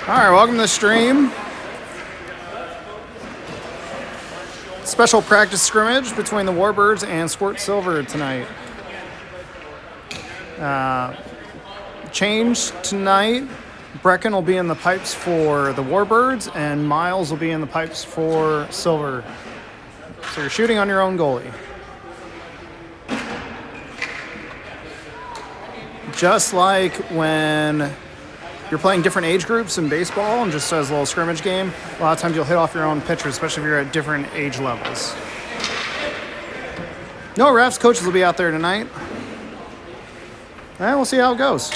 All right, welcome to the stream. Special practice scrimmage between the Warbirds and Squirt Silver tonight. Change tonight. Brecken will be in the pipes for the Warbirds, and Miles will be in the pipes for Silver. So you're shooting on your own goalie. Just like when you're playing different age groups in baseball and just as a little scrimmage game, a lot of times you'll hit off your own pitchers, especially if you're at different age levels. No refs, coaches will be out there tonight. And we'll see how it goes.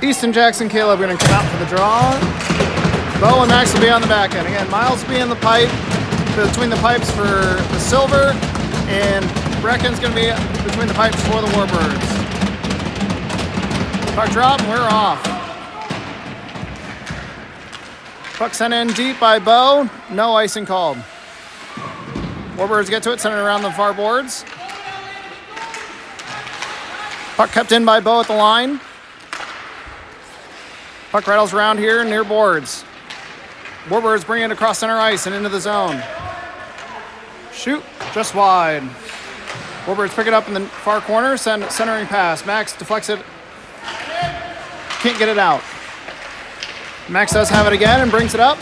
Easton, Jackson, Caleb are going to come out for the draw. Bo and Max will be on the back end. Again, Miles will be in the pipe, between the pipes for the Silver, and Brecken's going to be between the pipes for the Warbirds. Puck drop, and we're off. Puck sent in deep by Bo. No icing called. Warbirds get to it, send it around the far boards. Puck kept in by Bo at the line. Puck rattles around here near boards. Warbirds bring it across center ice and into the zone. Shoot, just wide. Warbirds pick it up in the far corner, centering pass. Max deflects it. Can't get it out. Max does have it again and brings it up.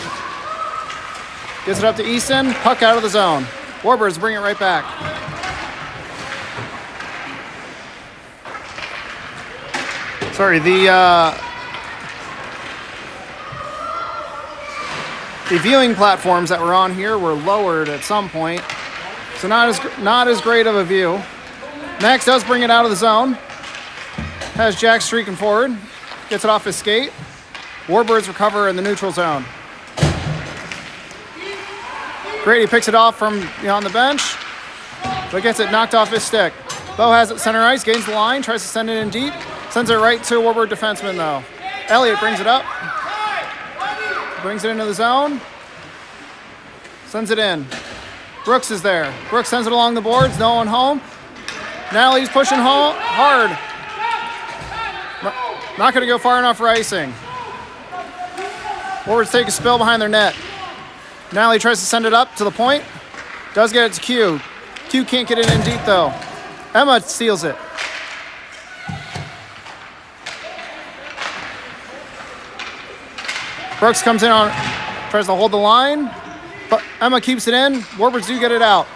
Gets it up to Easton. Puck out of the zone. Warbirds bring it right back. Sorry, the viewing platforms that were on here were lowered at some point, so not as great of a view. Max does bring it out of the zone. Has Jack streaking forward. Gets it off his skate. Warbirds recover in the neutral zone. Grady picks it off from on the bench, but gets it knocked off his stick. Bo has it center ice, gains the line, tries to send it in deep. Sends it right to a Warbird defenseman though. Elliott brings it up. Brings it into the zone. Sends it in. Brooks is there. Brooks sends it along the boards. No one home. Natalie's pushing home hard. Not going to go far enough for icing. Warbirds take a spill behind their net. Natalie tries to send it up to the point. Does get it to Q. Q can't get it in deep though. Emma steals it. Brooks comes in on, tries to hold the line, but Emma keeps it in. Warbirds do get it out.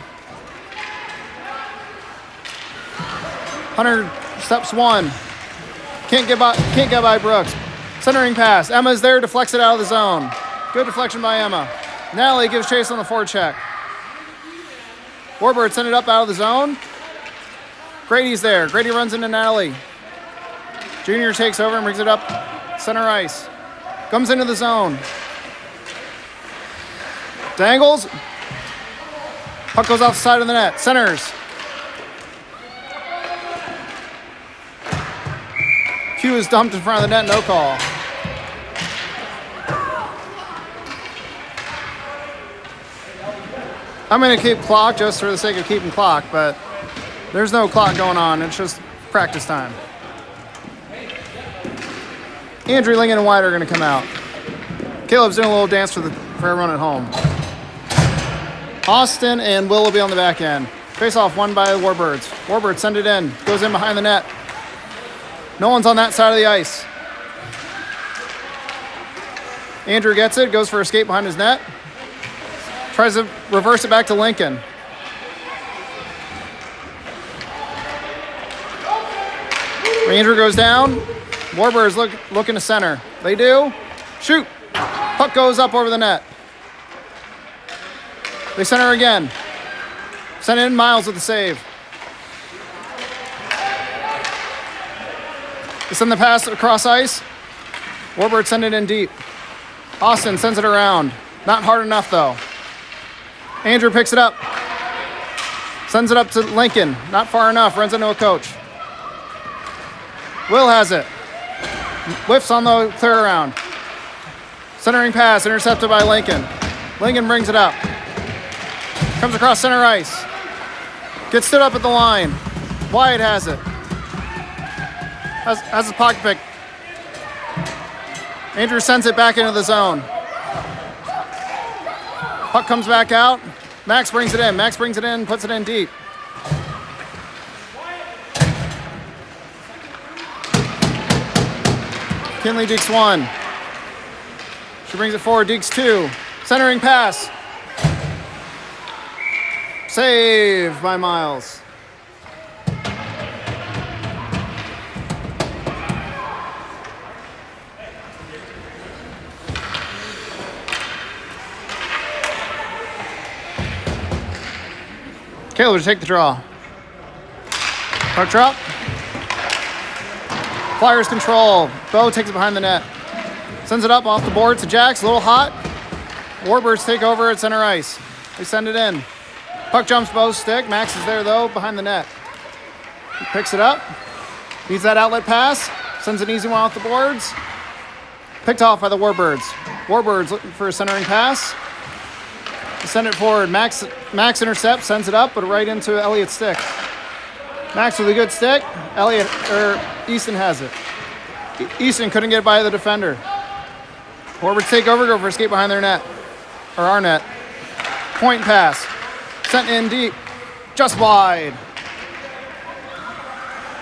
Hunter steps one. Can't get by Brooks. Centering pass. Emma's there, deflects it out of the zone. Good deflection by Emma. Natalie gives chase on the forecheck. Warbirds send it up out of the zone. Grady's there. Grady runs into Natalie. Junior takes over and brings it up center ice. Comes into the zone. Dangles. Puck goes off the side of the net. Centers. Q is dumped in front of the net. No call. I'm going to keep clock just for the sake of keeping clock, but there's no clock going on. It's just practice time. Andrew, Lingen, and White are going to come out. Caleb's doing a little dance for everyone at home. Austin and Will be on the back end. Face off won by the Warbirds. Warbirds send it in. Goes in behind the net. No one's on that side of the ice. Andrew gets it. Goes for a skate behind his net. Tries to reverse it back to Lincoln. Andrew goes down. Warbirds looking to center. They do. Shoot. Puck goes up over the net. They center again. Send it in. Miles with the save. They send the pass across ice. Warbird send it in deep. Austin sends it around. Not hard enough though. Andrew picks it up. Sends it up to Lincoln. Not far enough. Runs into a coach. Will has it. Whiffs on the clear around. Centering pass intercepted by Lincoln. Lincoln brings it up. Comes across center ice. Gets stood up at the line. Wyatt has it. Has his pocket pick. Andrew sends it back into the zone. Puck comes back out. Max brings it in. Max brings it in, puts it in deep. Kinley Deeks 1. She brings it forward, Deeks 2. Centering pass. Save by Miles. Caleb to take the draw. Puck drop. Flyers control. Bo takes it behind the net. Sends it up off the board to Jax. A little hot. Warbirds take over at center ice. They send it in. Puck jumps Bo's stick. Max is there though, behind the net. He picks it up. Needs that outlet pass. Sends an easy one off the boards. Picked off by the Warbirds. Warbirds looking for a centering pass. Send it forward. Max intercepts, sends it up, but right into Elliott's stick. Max with a good stick. Easton has it. Easton couldn't get by the defender. Warbirds take over, go for a skate behind their net. Or our net. Point pass. Sent in deep. Just wide.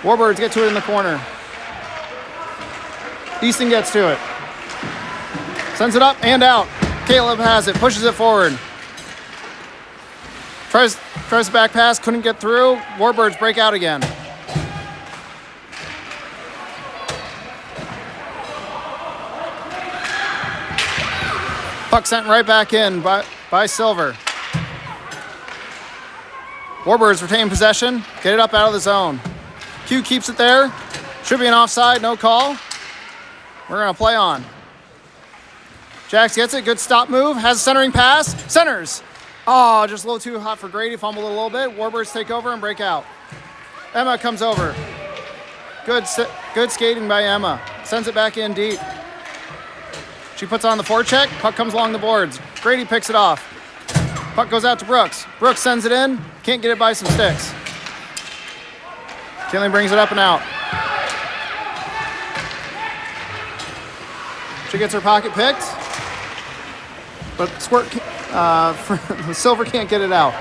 Warbirds get to it in the corner. Easton gets to it. Sends it up and out. Caleb has it, pushes it forward. Tries the back pass, couldn't get through. Warbirds break out again. Puck sent right back in by Silver. Warbirds retain possession, get it up out of the zone. Q keeps it there. Should be an offside, no call. We're gonna play on. Jax gets it, good stop move, has a centering pass, centers. Oh, just a little too hot for Grady, fumbled a little bit. Warbirds take over and break out. Emma comes over. Good skating by Emma. Sends it back in deep. She puts on the forecheck. Puck comes along the boards. Grady picks it off. Puck goes out to Brooks. Brooks sends it in. Can't get it by some sticks. Kinley brings it up and out. She gets her pocket picked. But Squirt, Silver can't get it out.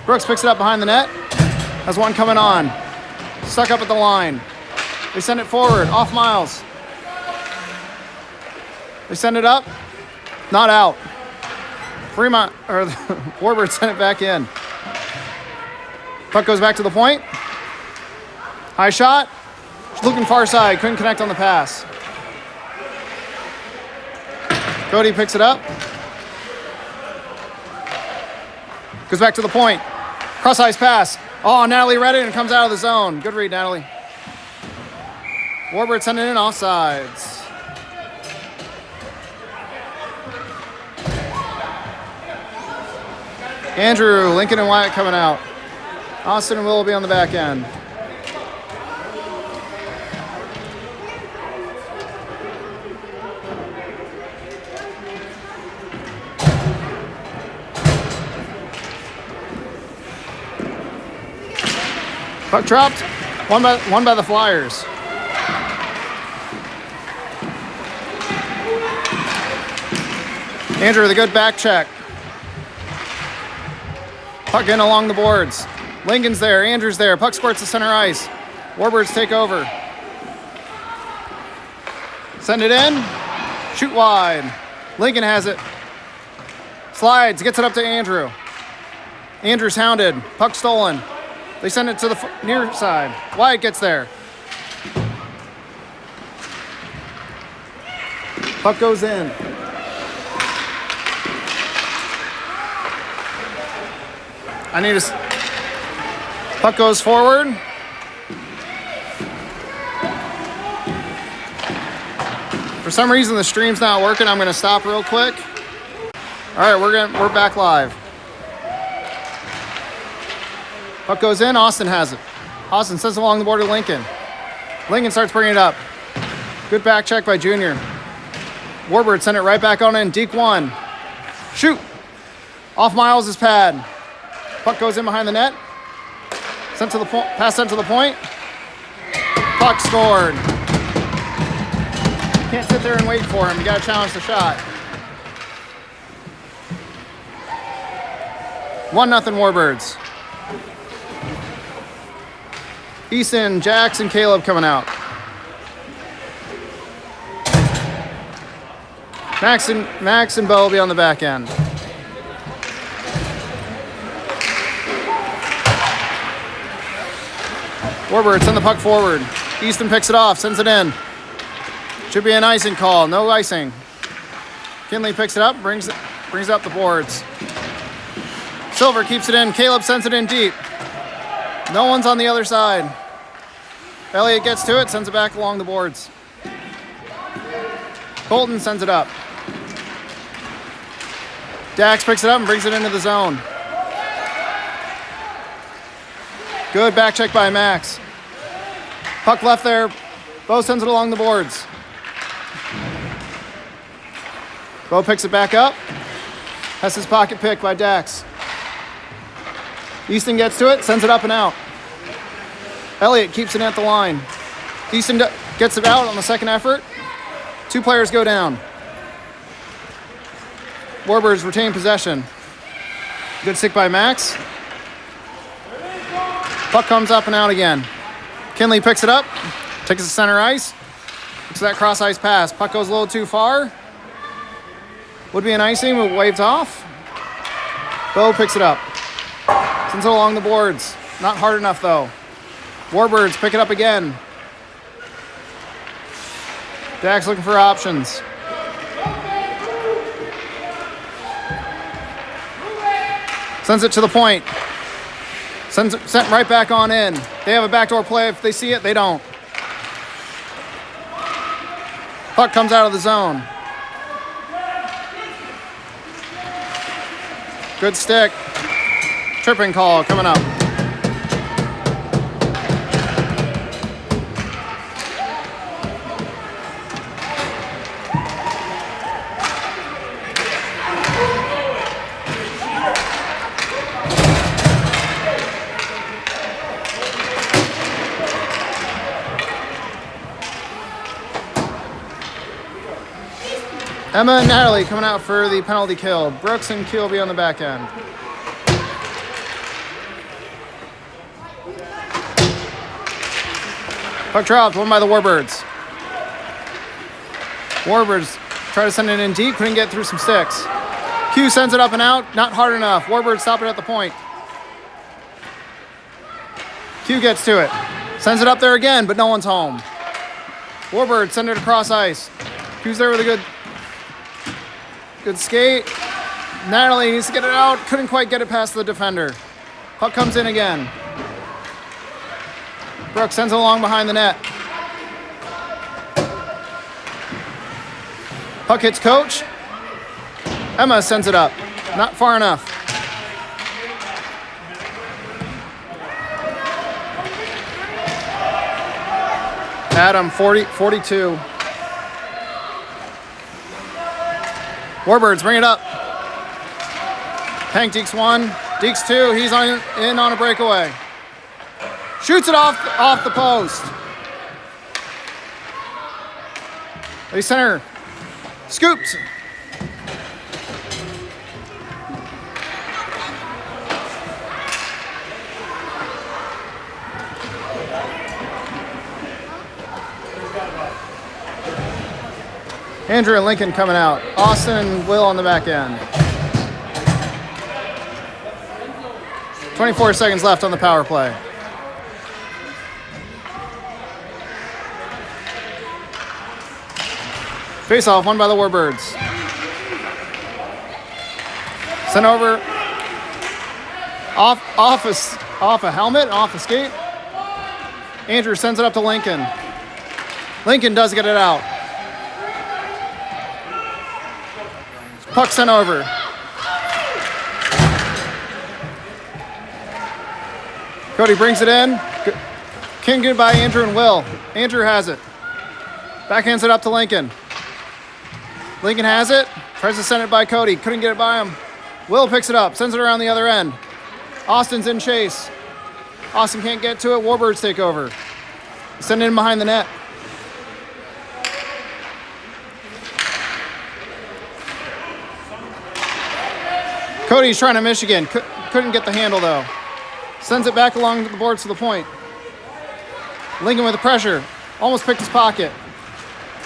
Brooks picks it up behind the net. Has one coming on. Stuck up at the line. They send it forward. Off Miles. They send it up. Not out. Fremont, or Warbird sent it back in. Puck goes back to the point. High shot. She's looking far side. Couldn't connect on the pass. Cody picks it up. Goes back to the point. Cross ice pass. Oh, Natalie read it and comes out of the zone. Good read, Natalie. Warbird sending in offsides. Andrew, Lincoln, and Wyatt coming out. Austin and Will be on the back end. Puck dropped. One by the Flyers. Andrew with a good back check. Puck in along the boards. Lincoln's there. Andrew's there. Puck squirts to center ice. Warbirds take over. Send it in. Shoot wide. Lincoln has it. Slides. Gets it up to Andrew. Andrew's hounded. Puck stolen. They send it to the near side. Wyatt gets there. Puck goes in. I need to... Puck goes forward. For some reason, the stream's not working. I'm going to stop real quick. All right, we're back live. Puck goes in. Austin has it. Austin sends it along the board to Lincoln. Lincoln starts bringing it up. Good back check by Junior. Warbird sent it right back on in. Deke 1. Shoot. Off Miles' pad. Puck goes in behind the net. Sent to the point. Pass sent to the point. Puck scored. Can't sit there and wait for him. You got to challenge the shot. 1-0 Warbirds. Easton, Jackson, Caleb coming out. Max and Bo will be on the back end. Warbird send the puck forward. Easton picks it off, sends it in. Should be an icing call. No icing. Kinley picks it up, brings it up the boards. Silver keeps it in. Caleb sends it in deep. No one's on the other side. Elliott gets to it, sends it back along the boards. Colton sends it up. Dax picks it up and brings it into the zone. Good back check by Max. Puck left there. Bo sends it along the boards. Bo picks it back up. Has his pocket pick by Dax. Easton gets to it, sends it up and out. Elliott keeps it at the line. Easton gets it out on the second effort. 2 players go down. Warbirds retain possession. Good stick by Max. Puck comes up and out again. Kinley picks it up, takes it to center ice. Looks at that cross ice pass. Puck goes a little too far. Would be an icing, but waved off. Bo picks it up. Sends it along the boards. Not hard enough though. Warbirds pick it up again. Dax looking for options. Sends it to the point. Sent right back on in. They have a backdoor play. If they see it, they don't. Puck comes out of the zone. Good stick. Tripping call coming up. Emma and Natalie coming out for the penalty kill. Brooks and Keel will be on the back end. Puck dropped, won by the Warbirds. Warbirds try to send it in deep, couldn't get through some sticks. Q sends it up and out, not hard enough. Warbirds stop it at the point. Q gets to it, sends it up there again, but no one's home. Warbirds send it across ice. Q's there with a good skate. Natalie needs to get it out, couldn't quite get it past the defender. Puck comes in again. Brooks sends it along behind the net. Puck hits coach. Emma sends it up. Not far enough. Adam, 42. Warbirds, bring it up. Hank Deeks 1. Deeks 2. He's in on a breakaway. Shoots it off the post. They center. Scoops. Andrew and Lincoln coming out. Austin and Will on the back end. 24 seconds left on the power play. Face-off won by the Warbirds. Sent over. Off a helmet, off a skate. Andrew sends it up to Lincoln. Lincoln does get it out. Puck sent over. Cody brings it in. Can't get it by Andrew and Will. Andrew has it. Backhands it up to Lincoln. Lincoln has it. Tries to send it by Cody. Couldn't get it by him. Will picks it up. Sends it around the other end. Austin's in chase. Austin can't get to it. Warbirds take over. Send it in behind the net. Cody's trying to Michigan. Couldn't get the handle though. Sends it back along the boards to the point. Lincoln with the pressure. Almost picked his pocket.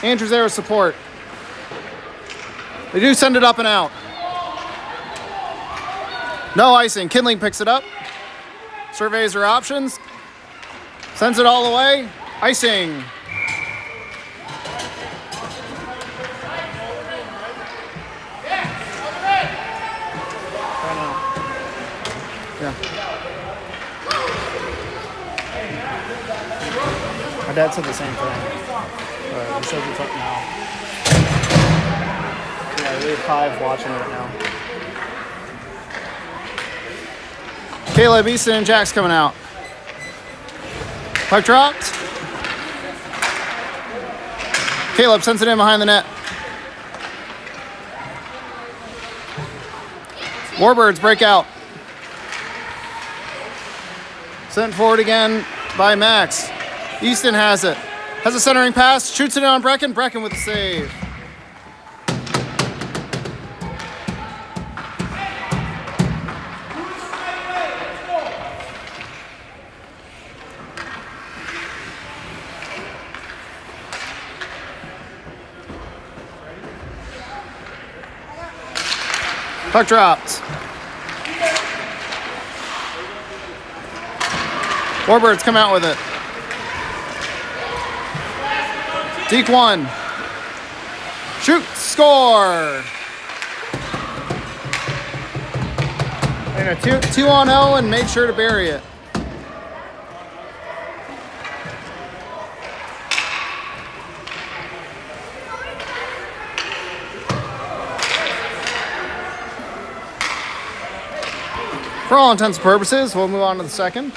Andrew's there with support. They do send it up and out. No icing. Kindling picks it up. Surveys her options. Sends it all the way. Icing. Yeah. My dad said the same thing. He says it's up now. Yeah, we have 5 watching it now. Caleb, Easton, and Jack's coming out. Puck dropped. Caleb sends it in behind the net. Warbirds break out. Sent forward again by Max. Easton has it. Has a centering pass. Shoots it in on Brecken. Brecken with the save. Puck dropped. Warbirds come out with it. Deke 1. Shoot, score. And a 2-on-0 and made sure to bury it. For all intents and purposes, we'll move on to the second.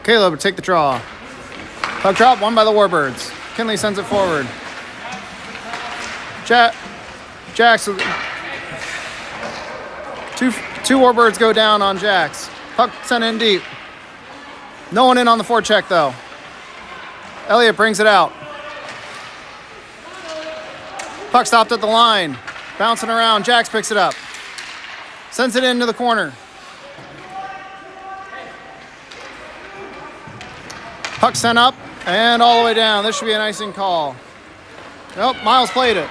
Caleb take the draw. Puck drop, won by the Warbirds. Kinley sends it forward. Jax. Two Warbirds go down on Jax. Puck sent in deep. No one in on the forecheck though. Elliott brings it out. Puck stopped at the line. Bouncing around. Jax picks it up. Sends it into the corner. Puck sent up and all the way down. This should be an icing call. Nope, Miles played it.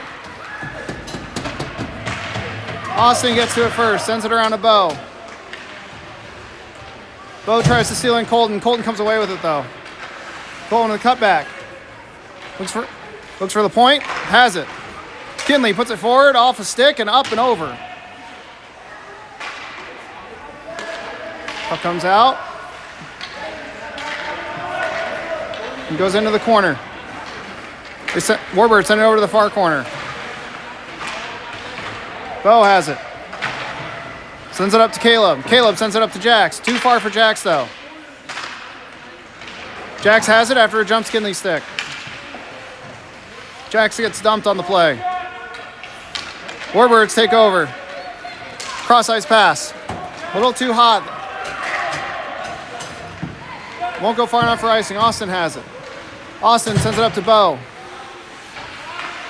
Austin gets to it first. Sends it around to Bo. Bo tries to steal in Colton. Colton comes away with it though. Colton with the cutback. Looks for the point. Has it. Kinley puts it forward, off a stick, and up and over. Puck comes out. And goes into the corner. Warbird sent it over to the far corner. Bo has it. Sends it up to Caleb. Caleb sends it up to Jax. Too far for Jax though. Jax has it after a jump Kinley stick. Jax gets dumped on the play. Warbirds take over. Cross ice pass. A little too hot. Won't go far enough for icing. Austin has it. Austin sends it up to Bo.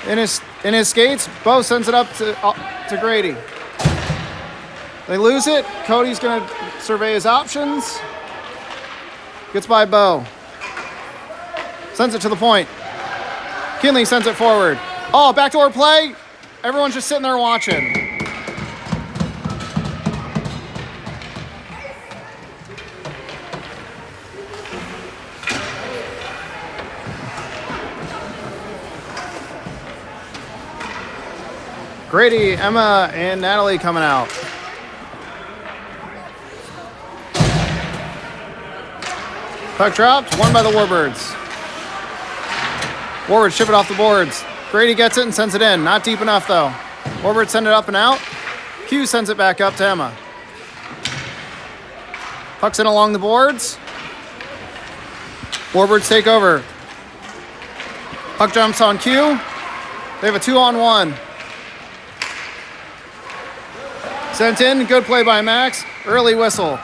In his skates, Bo sends it up to Grady. They lose it. Cody's going to survey his options. Gets by Bo. Sends it to the point. Kinley sends it forward. Oh, backdoor play. Everyone's just sitting there watching. Grady, Emma, and Natalie coming out. Puck dropped, won by the Warbirds. Warbirds ship it off the boards. Grady gets it and sends it in. Not deep enough though. Warbirds send it up and out. Q sends it back up to Emma. Puck's in along the boards. Warbirds take over. Puck jumps on Q. They have a 2-on-1. Sent in, good play by Max. Early whistle.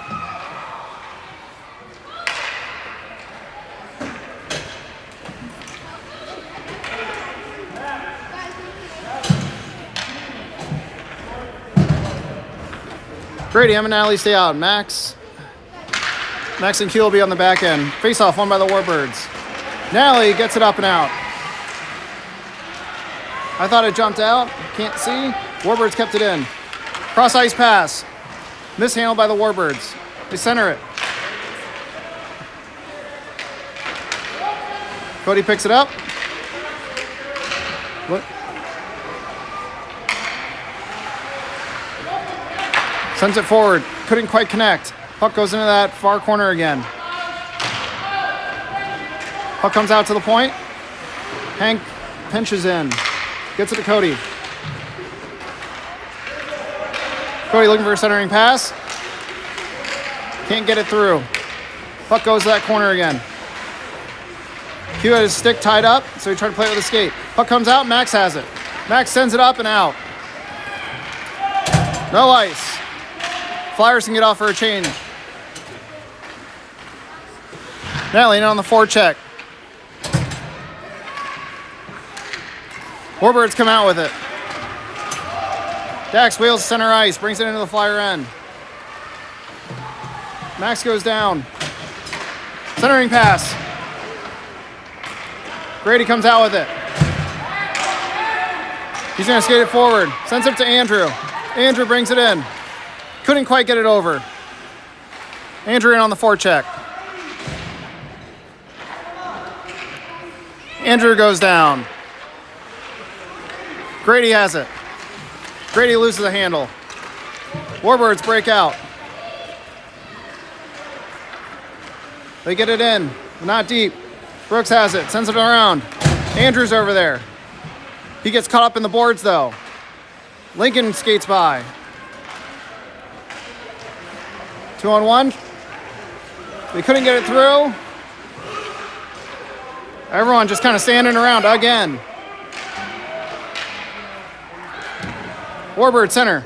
Grady, Emma and Natalie stay out. Max and Q will be on the back end. Face off won by the Warbirds. Natalie gets it up and out. I thought it jumped out. Can't see. Warbirds kept it in. Cross ice pass. Mishandled by the Warbirds. They center it. Cody picks it up. Look. Sends it forward. Couldn't quite connect. Puck goes into that far corner again. Puck comes out to the point. Hank pinches in. Gets it to Cody. Cody looking for a centering pass. Can't get it through. Puck goes to that corner again. Q had his stick tied up, so he tried to play it with a skate. Puck comes out, Max has it. Max sends it up and out. No ice. Flyers can get off for a change. Natalie in on the forecheck. Warbirds come out with it. Dax wheels center ice, brings it into the Flyer end. Max goes down. Centering pass. Grady comes out with it. He's going to skate it forward. Sends it to Andrew. Andrew brings it in. Couldn't quite get it over. Andrew in on the forecheck. Andrew goes down. Grady has it. Grady loses the handle. Warbirds break out. They get it in. Not deep. Brooks has it. Sends it around. Andrew's over there. He gets caught up in the boards though. Lincoln skates by. 2-on-1. They couldn't get it through. Everyone just kind of standing around again. Warbird center.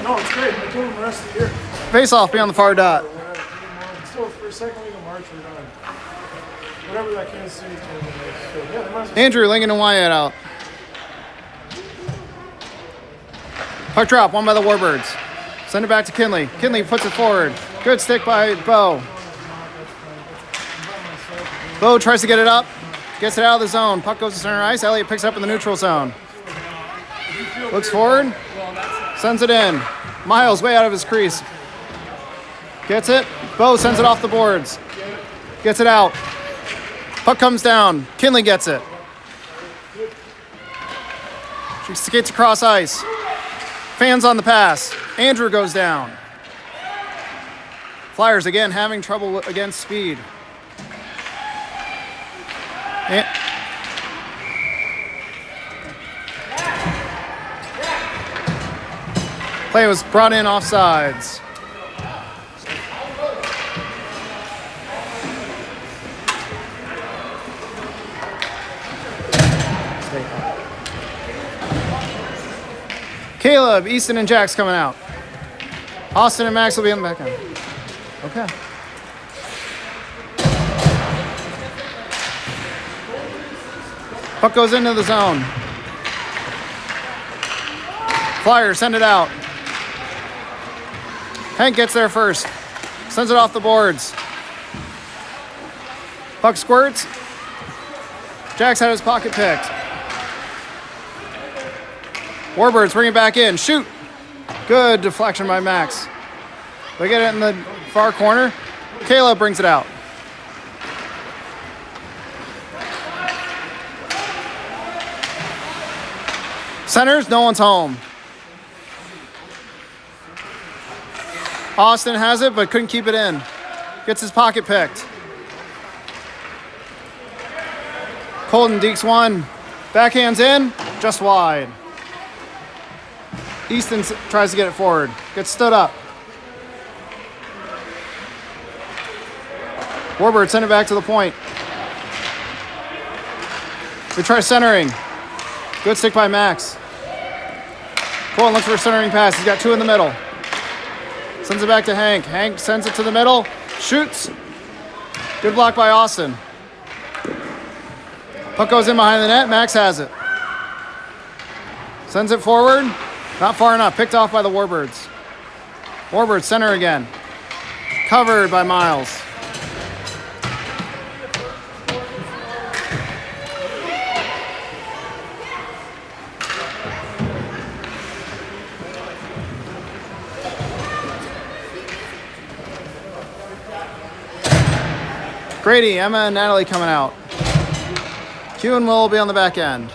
No, it's great. I told him the rest of the year. Face off beyond the far dot. Still, for the second week of March, we're done. Whatever that Kansas City tournament is. So, yeah, they might as well. Andrew, Lincoln, and Wyatt out. Puck drop, won by the Warbirds. Send it back to Kinley. Kinley puts it forward. Good stick by Bo. Bo tries to get it up. Gets it out of the zone. Puck goes to center ice. Elliott picks it up in the neutral zone. Looks forward. Sends it in. Miles way out of his crease. Gets it. Bo sends it off the boards. Gets it out. Puck comes down. Kinley gets it. She skates across ice. Fans on the pass. Andrew goes down. Flyers again having trouble against speed. Play was brought in offsides. Caleb, Easton, and Jack's coming out. Austin and Max will be on the back end. Okay. Puck goes into the zone. Flyers send it out. Hank gets there first. Sends it off the boards. Puck squirts. Jack's had his pocket picked. Warbirds bring it back in. Shoot. Good deflection by Max. They get it in the far corner. Caleb brings it out. Centers, no one's home. Austin has it, but couldn't keep it in. Gets his pocket picked. Colton dekes one. Backhands in, just wide. Easton tries to get it forward. Gets stood up. Warbird send it back to the point. We try centering. Good stick by Max. Colton looks for a centering pass. He's got two in the middle. Sends it back to Hank. Hank sends it to the middle. Shoots. Good block by Austin. Puck goes in behind the net. Max has it. Sends it forward. Not far enough. Picked off by the Warbirds. Warbirds center again. Covered by Miles. Grady, Emma, and Natalie coming out. Q and Will be on the back end.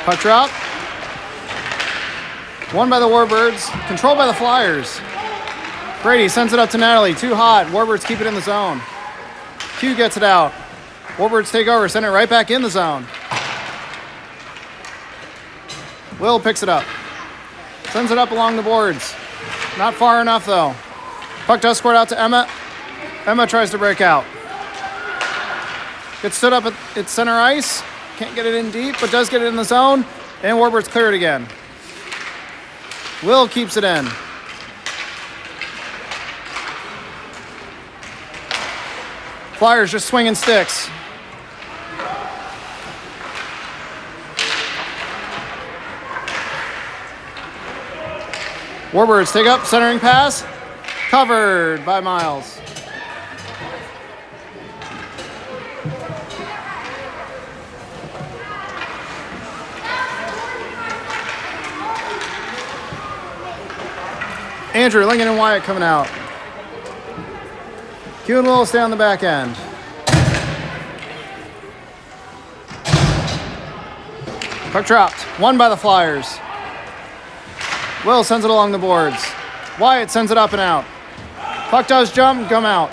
Puck drop. Won by the Warbirds. Controlled by the Flyers. Grady sends it up to Natalie. Too hot. Warbirds keep it in the zone. Q gets it out. Warbirds take over. Send it right back in the zone. Will picks it up. Sends it up along the boards. Not far enough, though. Puck does squirt out to Emma. Emma tries to break out. Gets stood up at center ice. Can't get it in deep, but does get it in the zone. And Warbirds clear it again. Will keeps it in. Flyers just swinging sticks. Warbirds take up, centering pass. Covered by Miles. Andrew, Lincoln, and Wyatt coming out. Q and Will stay on the back end. Puck dropped. Won by the Flyers. Will sends it along the boards. Wyatt sends it up and out. Puck does jump, come out.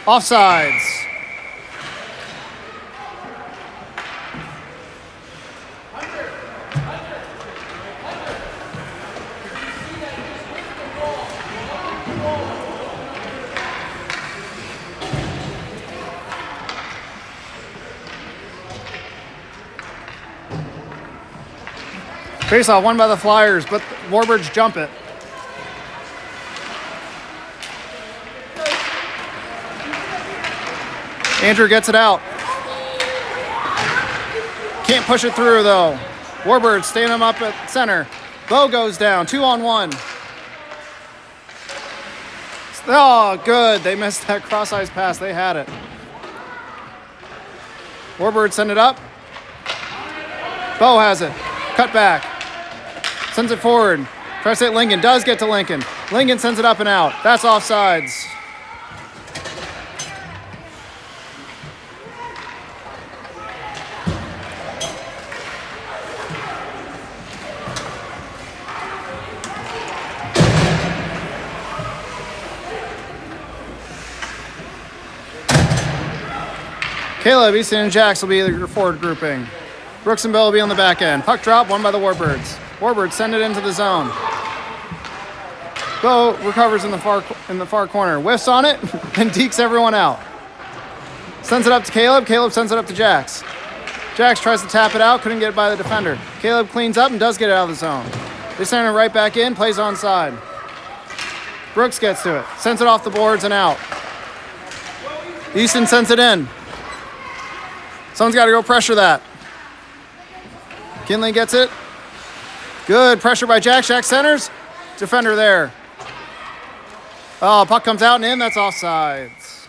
Offsides. Faceoff won by the Flyers, but Warbirds jump it. Andrew gets it out. Can't push it through, though. Warbirds staying him up at center. Bo goes down, 2-on-1. Oh, good. They missed that cross-ice pass. They had it. Warbirds send it up. Bo has it. Cut back. Sends it forward. Tries to hit Lincoln. Does get to Lincoln. Lincoln sends it up and out. That's offsides. Caleb, Easton, and Jax will be your forward grouping. Brooks and Bill will be on the back end. Puck drop, won by the Warbirds. Warbirds send it into the zone. Bo recovers in the far corner. Whiffs on it and dekes everyone out. Sends it up to Caleb. Caleb sends it up to Jax. Jax tries to tap it out, couldn't get it by the defender. Caleb cleans up and does get it out of the zone. They send it right back in, plays onside. Brooks gets to it, sends it off the boards and out. Easton sends it in. Someone's got to go pressure that. Kinley gets it. Good pressure by Jack. Jack centers. Defender there. Oh, puck comes out and in. That's offsides.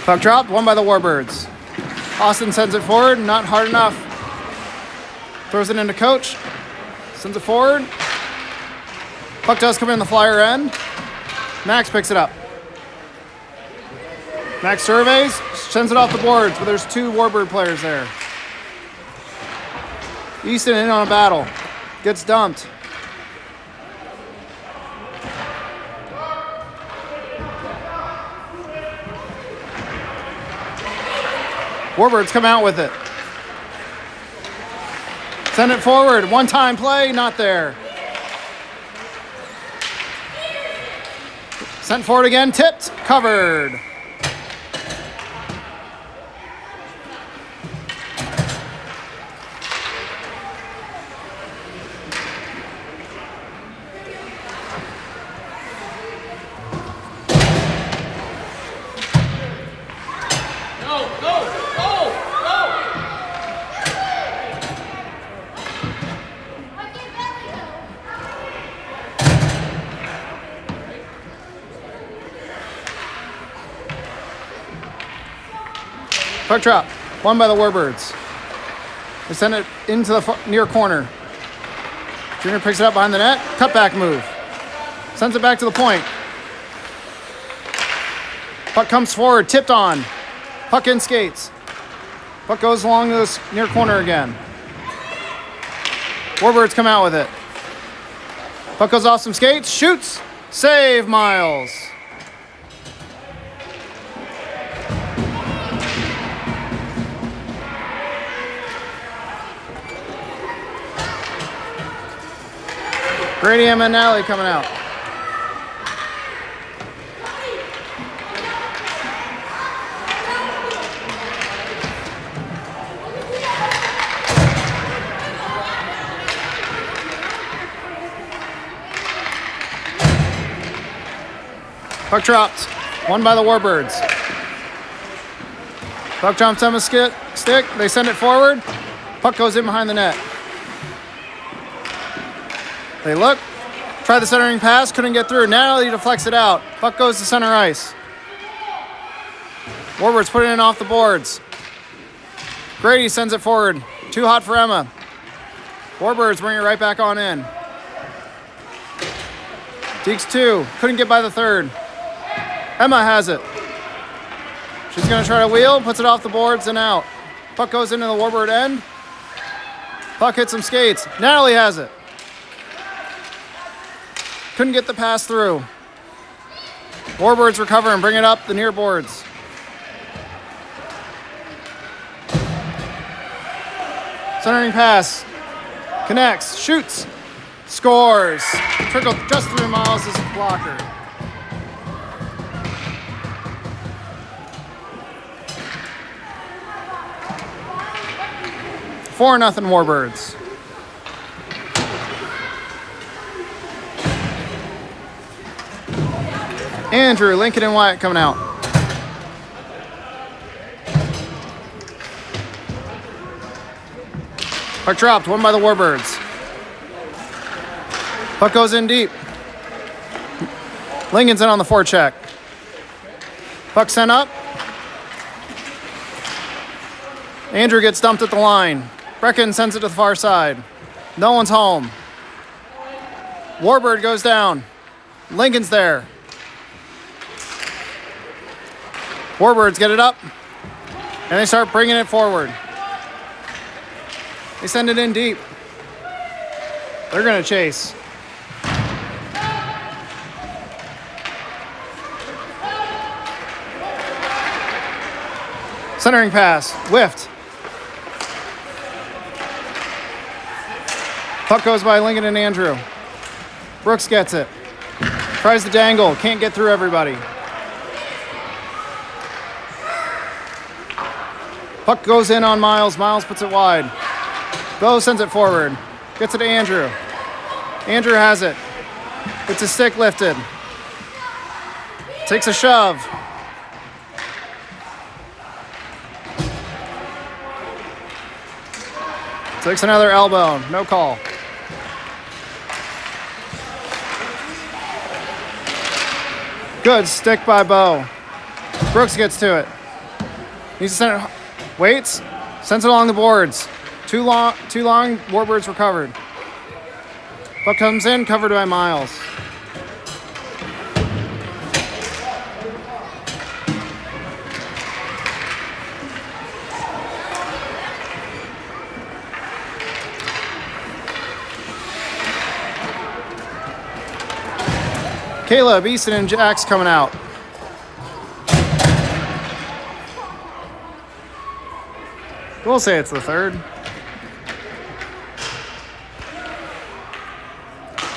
Puck dropped, won by the Warbirds. Austin sends it forward, not hard enough. Throws it into Coach. Sends it forward. Puck does come in the flyer end. Max picks it up. Max surveys, sends it off the boards, but there's 2 Warbird players there. Easton in on a battle. Gets dumped. Warbirds come out with it. Send it forward. One-time play, not there. Sent forward again, tipped, covered. Puck drop, won by the Warbirds. They send it into the near corner. Junior picks it up behind the net, cutback move. Sends it back to the point. Puck comes forward, tipped on. Puck in skates. Puck goes along this near corner again. Warbirds come out with it. Puck goes off some skates, shoots, save Miles. Grady and Manali coming out. Puck dropped. Won by the Warbirds. Puck jumps on a stick. They send it forward. Puck goes in behind the net. They look, try the centering pass, couldn't get through. Natalie deflects it out. Puck goes to center ice. Warbirds put it in off the boards. Grady sends it forward. Too hot for Emma. Warbirds bring it right back on in. Deeks 2, couldn't get by the third. Emma has it. She's gonna try to wheel, puts it off the boards and out. Puck goes into the Warbird end. Puck hits some skates. Natalie has it. Couldn't get the pass through. Warbirds recover and bring it up the near boards. Centering pass. Connects. Shoots. Scores. Trickled just through Miles' blocker. Four nothing Warbirds. Andrew, Lincoln, and Wyatt coming out. Puck dropped, won by the Warbirds. Puck goes in deep. Lincoln's in on the forecheck. Puck sent up. Andrew gets dumped at the line. Brecken sends it to the far side. No one's home. Warbird goes down. Lincoln's there. Warbirds get it up, and they start bringing it forward. They send it in deep. They're going to chase. Centering pass, whiffed. Puck goes by Lincoln and Andrew. Brooks gets it. Tries to dangle, can't get through everybody. Puck goes in on Miles. Miles puts it wide. Bo sends it forward. Gets it to Andrew. Andrew has it. Gets his stick lifted. Takes a shove. Takes another elbow. No call. Good stick by Bo. Brooks gets to it. Needs to send it. Waits. Sends it along the boards. Too long. Warbirds recovered. Puck comes in, covered by Miles. Caleb, Easton, and Jax coming out. We'll say it's the third.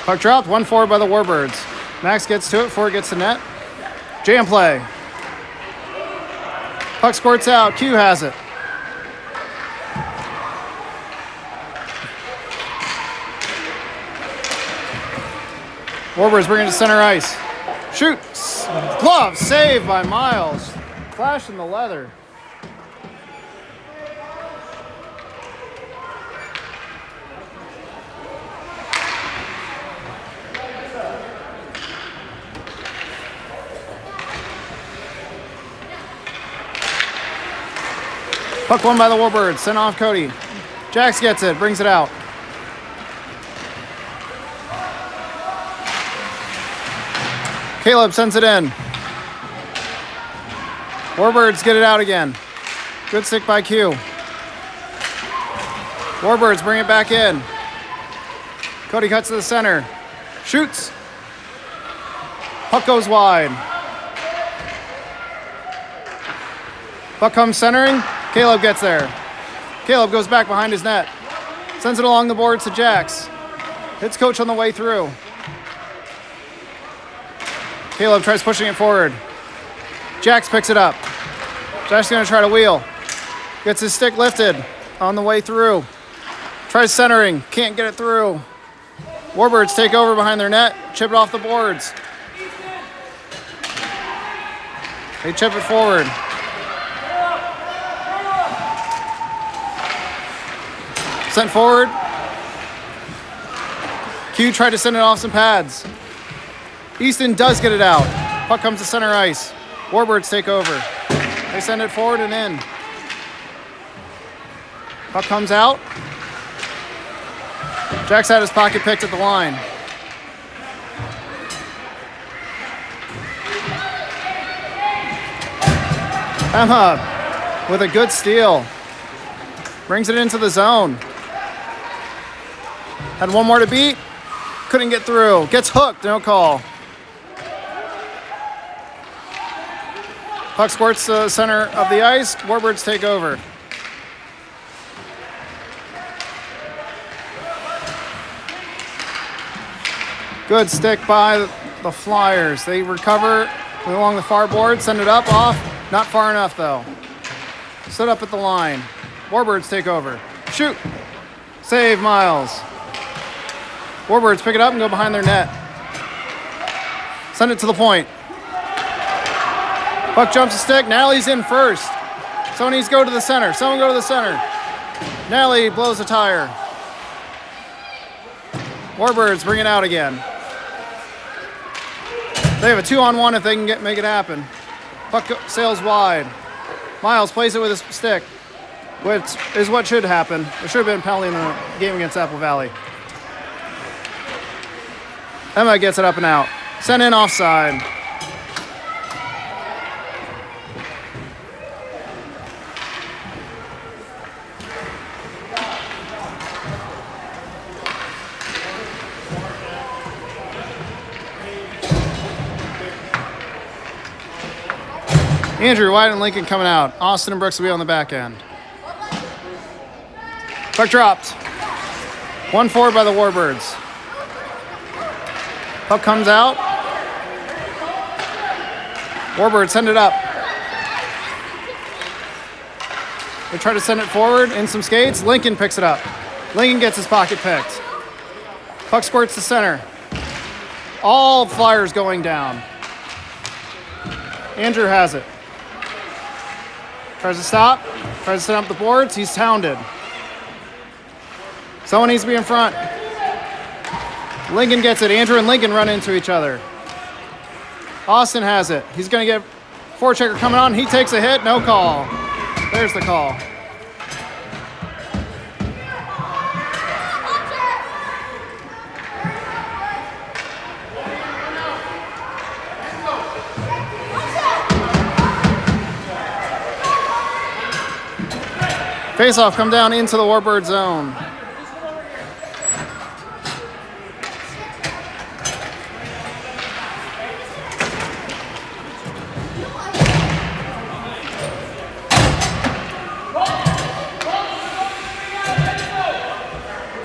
Puck dropped, 1-4 by the Warbirds. Max gets to it before it gets to net. Jam play. Puck squirts out, Q has it. Warbirds bring it to center ice. Shoots. Glove save by Miles. Flash in the leather. Puck won by the Warbirds. Sent off Cody. Jax gets it. Brings it out. Caleb sends it in. Warbirds get it out again. Good stick by Q. Warbirds bring it back in. Cody cuts to the center. Shoots. Puck goes wide. Puck comes centering. Caleb gets there. Caleb goes back behind his net. Sends it along the boards to Jax. Hits coach on the way through. Caleb tries pushing it forward. Jax picks it up. Jax is going to try to wheel. Gets his stick lifted on the way through. Tries centering. Can't get it through. Warbirds take over behind their net. Chip it off the boards. They chip it forward. Sent forward. Q tried to send it off some pads. Easton does get it out. Puck comes to center ice. Warbirds take over. They send it forward and in. Puck comes out. Jax had his pocket picked at the line. Emma with a good steal. Brings it into the zone. Had one more to beat. Couldn't get through. Gets hooked. No call. Puck squirts to the center of the ice. Warbirds take over. Good stick by the Flyers. They recover along the far board, send it up, off. Not far enough, though. Stood up at the line. Warbirds take over. Shoot. Save Miles. Warbirds pick it up and go behind their net. Send it to the point. Puck jumps a stick. Nally's in first. Someone needs to go to the center. Someone go to the center. Nally blows a tire. Warbirds bring it out again. They have a 2-on-1 if they can make it happen. Puck sails wide. Miles plays it with his stick, which is what should happen. There should have been a penalty in the game against Apple Valley. Emma gets it up and out. Sent in offside. Andrew, White, and Lincoln coming out. Austin and Brooks will be on the back end. Puck dropped. 1-4 by the Warbirds. Puck comes out. Warbirds send it up. They try to send it forward in some skates. Lincoln picks it up. Lincoln gets his pocket picked. Puck squirts to center. All Flyers going down. Andrew has it. Tries to stop. Tries to set up the boards. He's hounded. Someone needs to be in front. Lincoln gets it. Andrew and Lincoln run into each other. Austin has it. He's going to get forechecker coming on. He takes a hit. No call. There's the call. Face-off come down into the Warbird zone.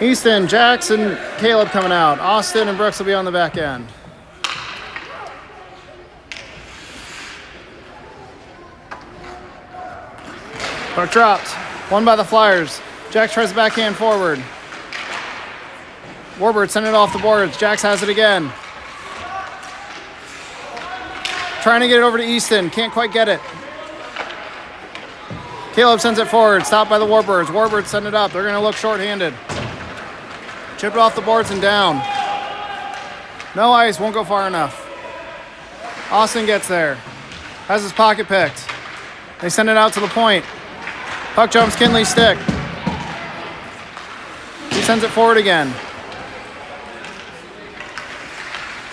Easton, Jackson, Caleb coming out. Austin and Brooks will be on the back end. Puck dropped. Won by the Flyers. Jax tries the backhand forward. Warbird send it off the boards. Jax has it again. Trying to get it over to Easton. Can't quite get it. Caleb sends it forward. Stopped by the Warbirds. Warbirds send it up. They're going to look shorthanded. Chip it off the boards and down. No ice. Won't go far enough. Austin gets there. Has his pocket picked. They send it out to the point. Puck jumps Kinley's stick. He sends it forward again.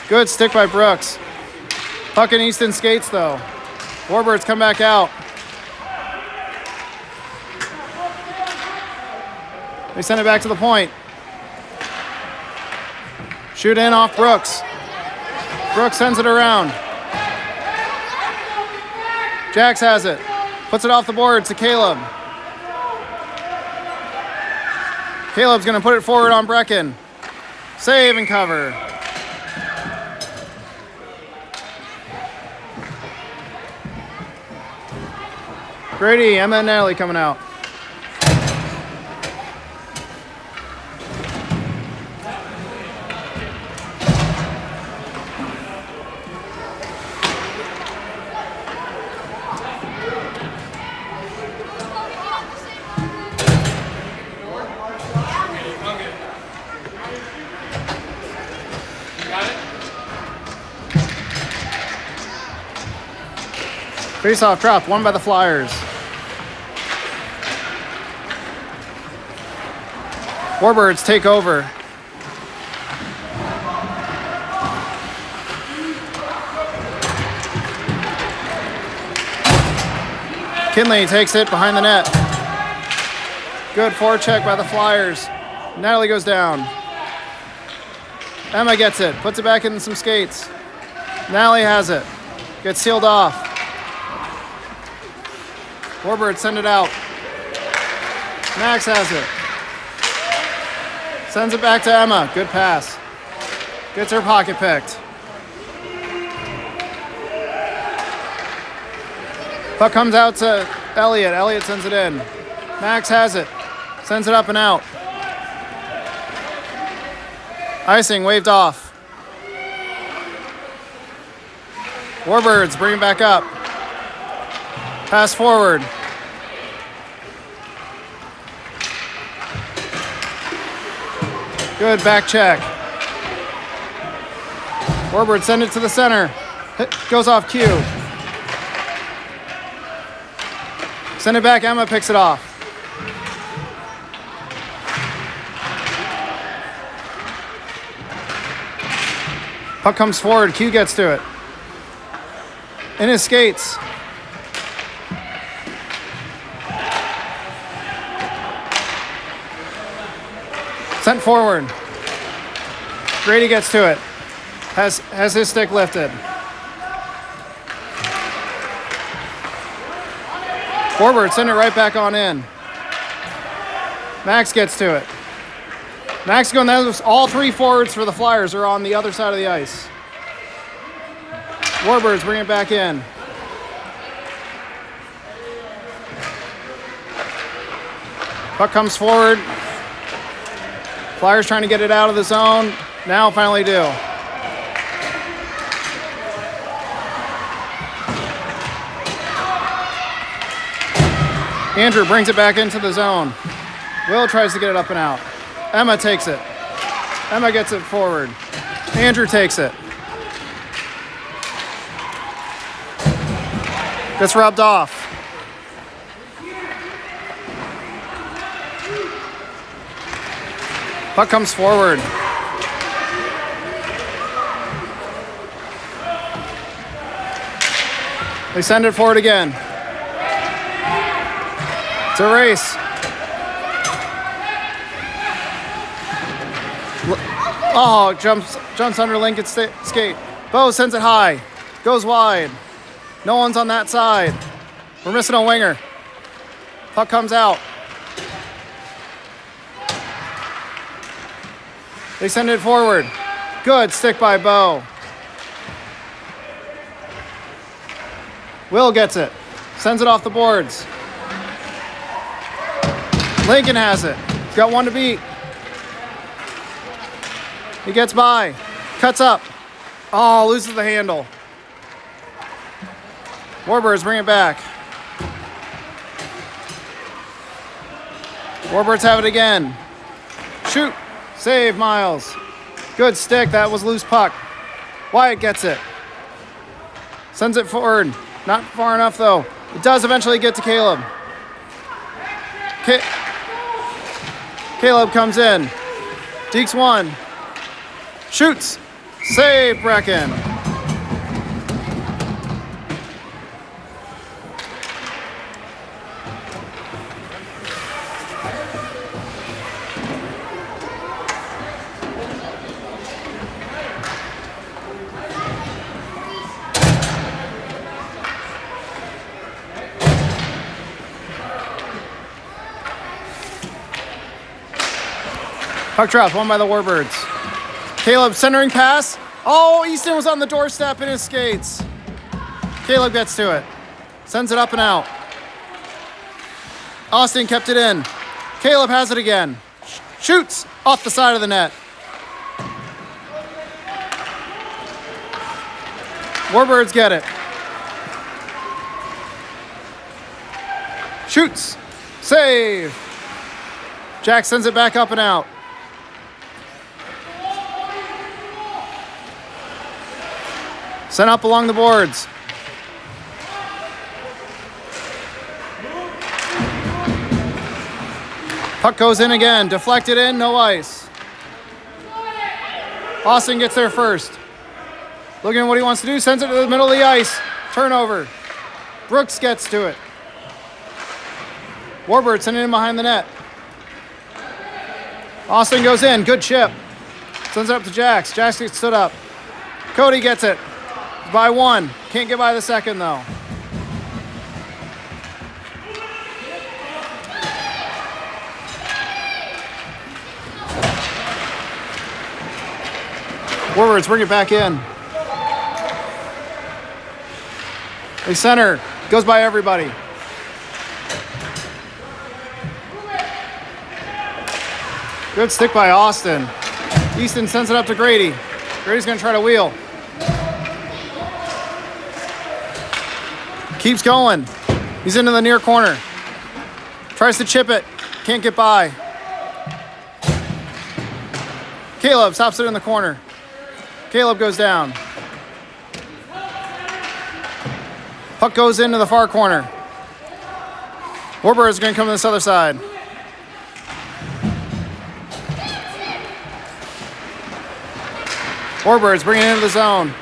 Good stick by Brooks. Puck and Easton skates though. Warbirds come back out. They send it back to the point. Shoot in off Brooks. Brooks sends it around. Jax has it. Puts it off the board to Caleb. Caleb's going to put it forward on Brecken. Save and cover. Grady, Emma and Natalie coming out. Face-off dropped, won by the Flyers. Warbirds take over. Kinley takes it behind the net. Good forecheck by the Flyers. Natalie goes down. Emma gets it, puts it back in some skates. Natalie has it. Gets sealed off. Warbird send it out. Max has it. Sends it back to Emma. Good pass. Gets her pocket picked. Puck comes out to Elliott. Elliott sends it in. Max has it. Sends it up and out. Icing waved off. Warbirds bring it back up. Pass forward. Good back check. Warbird send it to the center. Goes off cue. Send it back. Emma picks it off. Puck comes forward. Q gets to it. In his skates. Sent forward. Grady gets to it. Has his stick lifted. Warbird send it right back on in. Max gets to it. Max going down. All three forwards for the Flyers are on the other side of the ice. Warbirds bring it back in. Puck comes forward. Flyers trying to get it out of the zone. Now finally do. Andrew brings it back into the zone. Will tries to get it up and out. Emma takes it. Emma gets it forward. Andrew takes it. Gets rubbed off. Puck comes forward. They send it forward again. It's a race. Oh, jumps under Lincoln's skate. Bo sends it high. Goes wide. No one's on that side. We're missing a winger. Puck comes out. They send it forward. Good stick by Bo. Will gets it. Sends it off the boards. Lincoln has it. He's got one to beat. He gets by. Cuts up. Oh, loses the handle. Warbirds bring it back. Warbirds have it again. Shoot. Save, Miles. Good stick. That was loose puck. Wyatt gets it. Sends it forward. Not far enough, though. It does eventually get to Caleb. Caleb comes in. Dekes one. Shoots. Save, Brecken. Puck drop, won by the Warbirds. Caleb centering pass. Oh, Easton was on the doorstep in his skates. Caleb gets to it. Sends it up and out. Austin kept it in. Caleb has it again. Shoots off the side of the net. Warbirds get it. Shoots. Save. Jack sends it back up and out. Sent up along the boards. Puck goes in again. Deflected in, no ice. Austin gets there first. Looking at what he wants to do. Sends it to the middle of the ice. Turnover. Brooks gets to it. Warbird sending it in behind the net. Austin goes in. Good chip. Sends it up to Jax. Jax gets stood up. Cody gets it. By one. Can't get by the second, though. Warbirds bring it back in. They center. Goes by everybody. Good stick by Austin. Easton sends it up to Grady. Grady's going to try to wheel. Keeps going. He's into the near corner. Tries to chip it. Can't get by. Caleb stops it in the corner. Caleb goes down. Puck goes into the far corner. Warbird is going to come to this other side. Warbirds bringing it into the zone.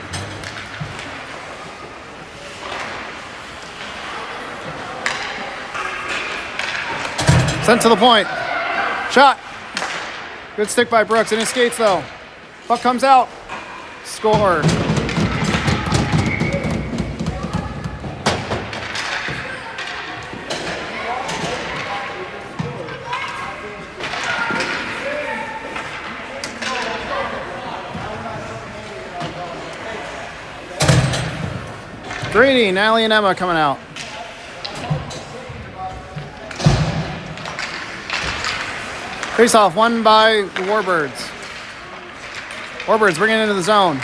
Sent to the point. Shot. Good stick by Brooks. In his skates, though. Puck comes out. Score. Grady, Natalie, and Emma coming out. Face off, won by the Warbirds. Warbirds bringing it into the zone.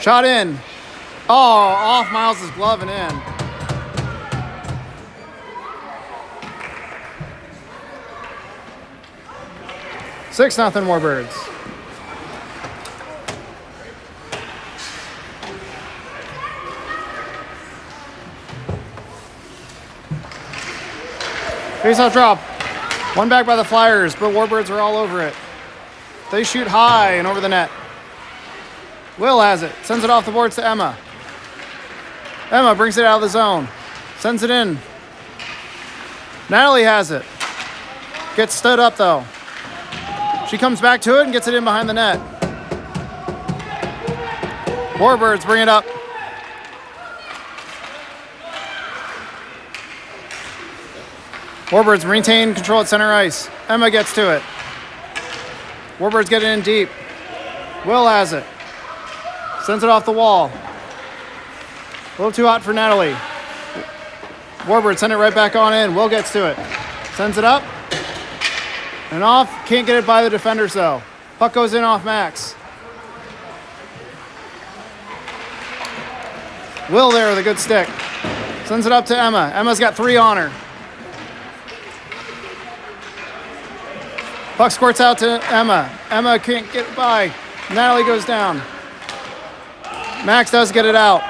Shot in. Oh, off Miles' glove and in. Six nothing Warbirds. Face off drop. One back by the Flyers, but Warbirds are all over it. They shoot high and over the net. Will has it. Sends it off the boards to Emma. Emma brings it out of the zone. Sends it in. Natalie has it. Gets stood up though. She comes back to it and gets it in behind the net. Warbirds bring it up. Warbirds retain control at center ice. Emma gets to it. Warbirds get it in deep. Will has it. Sends it off the wall. A little too hot for Natalie. Warbirds send it right back on in. Will gets to it. Sends it up. And off. Can't get it by the defenders though. Puck goes in off Max. Will there with a good stick. Sends it up to Emma. Emma's got 3 on her. Puck squirts out to Emma. Emma can't get by. Natalie goes down. Max does get it out.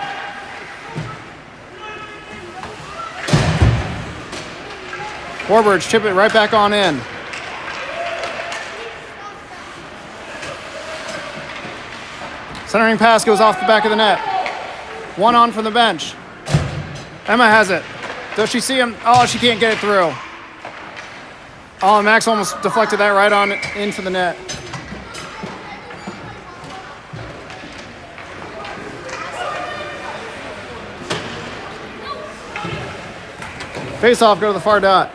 Warbirds chip it right back on in. Centering pass goes off the back of the net. 1 on from the bench. Emma has it. Does she see him? Oh, she can't get it through. Oh, Max almost deflected that right on into the net. Face off, go to the far dot.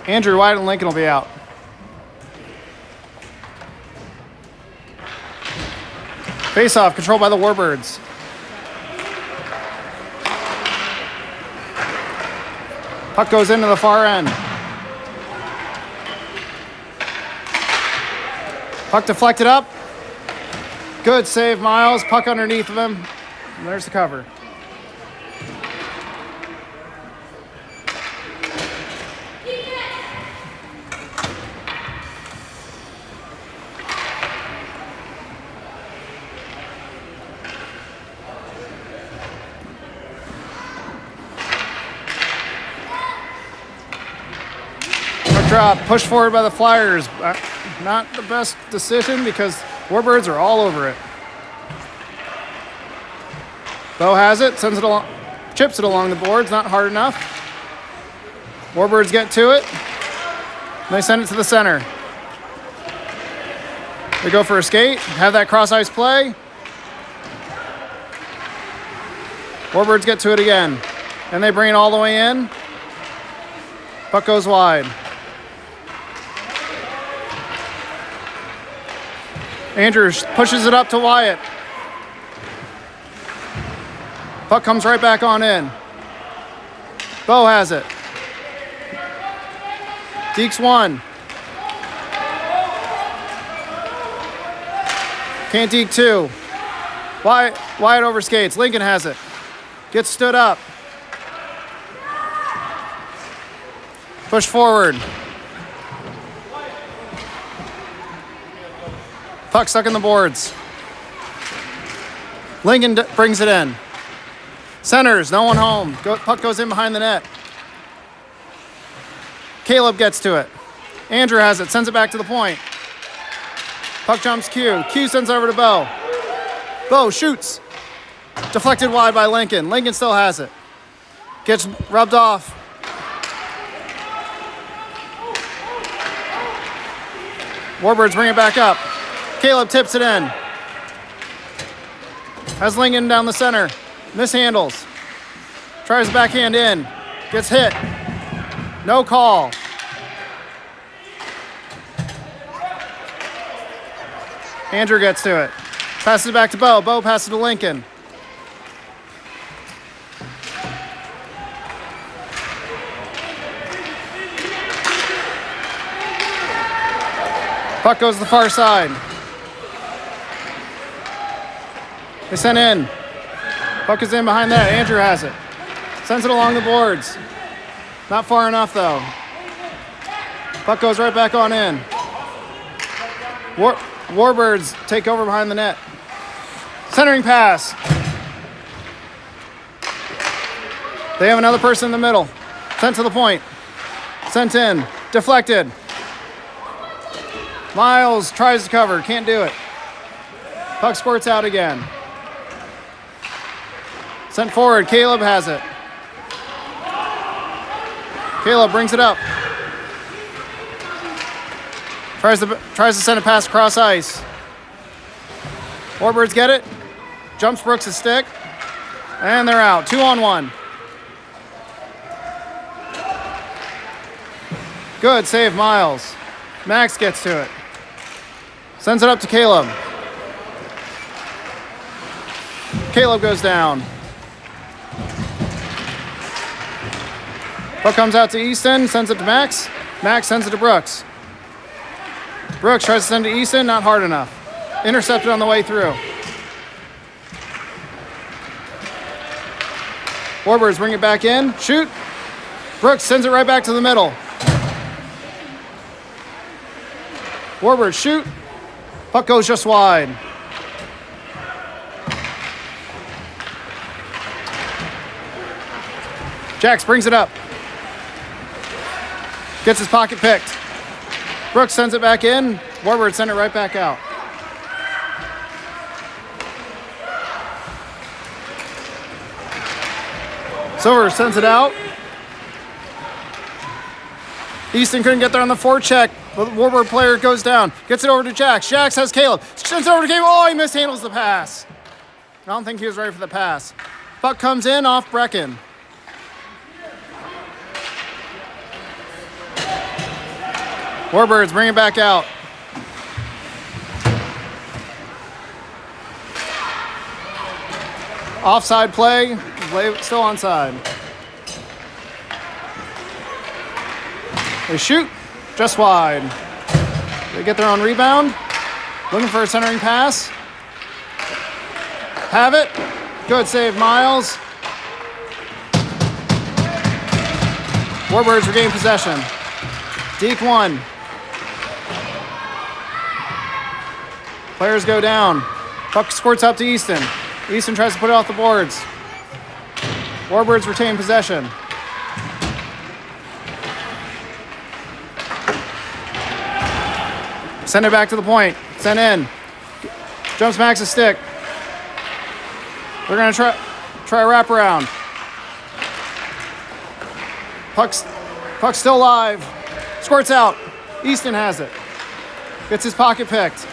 Andrew White and Lincoln will be out. Face off, controlled by the Warbirds. Puck goes into the far end. Puck deflected up. Good save, Miles. Puck underneath of him. And there's the cover. Drop, push forward by the Flyers. Not the best decision because Warbirds are all over it. Bo has it, sends it along, chips it along the boards, not hard enough. Warbirds get to it, and they send it to the center. They go for a skate, have that cross ice play. Warbirds get to it again, and they bring it all the way in. Puck goes wide. Andrew pushes it up to Wyatt. Puck comes right back on in. Bo has it. Deeks 1. Can't deke 2. Wyatt overskates. Lincoln has it. Gets stood up. Push forward. Puck stuck in the boards. Lincoln brings it in. Centers, no one home. Puck goes in behind the net. Caleb gets to it. Andrew has it, sends it back to the point. Puck jumps Q. Q sends over to Bo. Bo shoots. Deflected wide by Lincoln. Lincoln still has it. Gets rubbed off. Warbirds bring it back up. Caleb tips it in. Has Lincoln down the center. Mishandles. Tries the backhand in. Gets hit. No call. Andrew gets to it. Passes it back to Bo. Bo passes to Lincoln. Puck goes to the far side. They send in. Puck is in behind that. Andrew has it. Sends it along the boards. Not far enough, though. Puck goes right back on in. Warbirds take over behind the net. Centering pass. They have another person in the middle. Sent to the point. Sent in. Deflected. Miles tries to cover. Can't do it. Puck squirts out again. Sent forward. Caleb has it. Caleb brings it up. Tries to send a pass across ice. Warbirds get it. Jumps Brooks' stick. And they're out. 2-on-1. Good save, Miles. Max gets to it. Sends it up to Caleb. Caleb goes down. Puck comes out to Easton, sends it to Max. Max sends it to Brooks. Brooks tries to send it to Easton, not hard enough. Intercepted on the way through. Warbirds bring it back in. Shoot. Brooks sends it right back to the middle. Warbirds shoot. Puck goes just wide. Jax brings it up. Gets his pocket picked. Brooks sends it back in. Warbirds send it right back out. Silver sends it out. Easton couldn't get there on the forecheck. The Warbird player goes down. Gets it over to Jax. Jax has Caleb. Sends it over to Caleb. Oh, he mishandles the pass. I don't think he was ready for the pass. Puck comes in off Brecken. Warbirds bring it back out. Offside play. Still onside. They shoot. Just wide. They get their own rebound. Looking for a centering pass. Have it. Good save, Miles. Warbirds regain possession. Deke 1. Players go down. Puck squirts up to Easton. Easton tries to put it off the boards. Warbirds retain possession. Send it back to the point. Send in. Jumps Max's stick. They're going to try a wraparound. Puck's still live. Squirts out. Easton has it. Gets his pocket picked.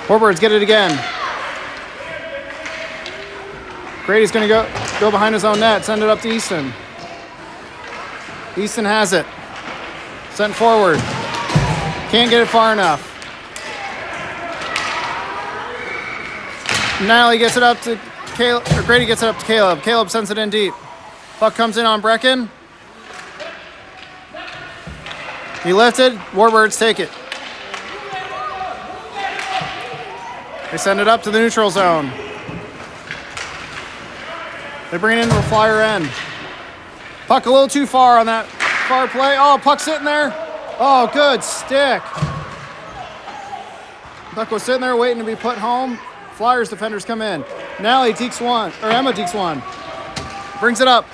Warbirds get it again. Grady's going to go behind his own net, send it up to Easton. Easton has it. Sent forward. Can't get it far enough. Natalie gets it up to Caleb, or Grady gets it up to Caleb. Caleb sends it in deep. Puck comes in on Brecken. He lifted. Warbirds take it. They send it up to the neutral zone. They bring it into the Flyer end. Puck a little too far on that far play. Oh, puck sitting there. Oh, good stick. Puck was sitting there waiting to be put home. Flyers defenders come in. Nally dekes one, or Emma dekes one. Brings it up.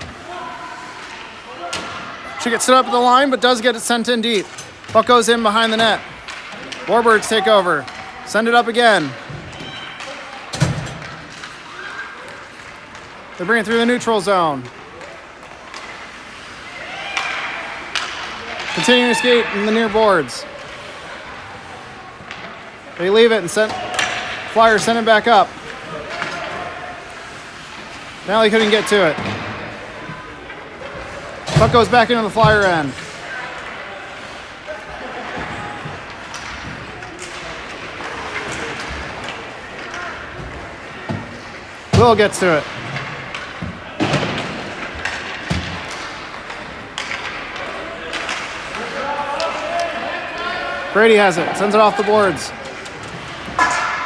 She gets it up at the line, but does get it sent in deep. Puck goes in behind the net. Warbirds take over. Send it up again. They bring it through the neutral zone. Continuing to skate in the near boards. They leave it and Flyers send it back up. Nally couldn't get to it. Puck goes back into the Flyer end. Will gets to it. Brady has it. Sends it off the boards.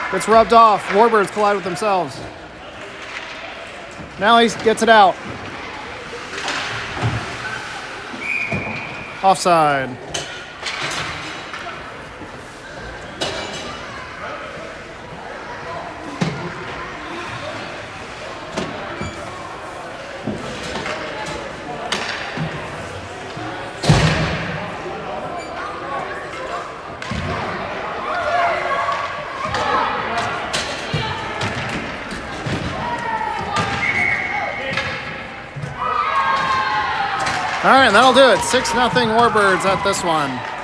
Gets rubbed off. Warbirds collide with themselves. Now he gets it out. Offside. All right, and that'll do it. 6-0 Warbirds at this one.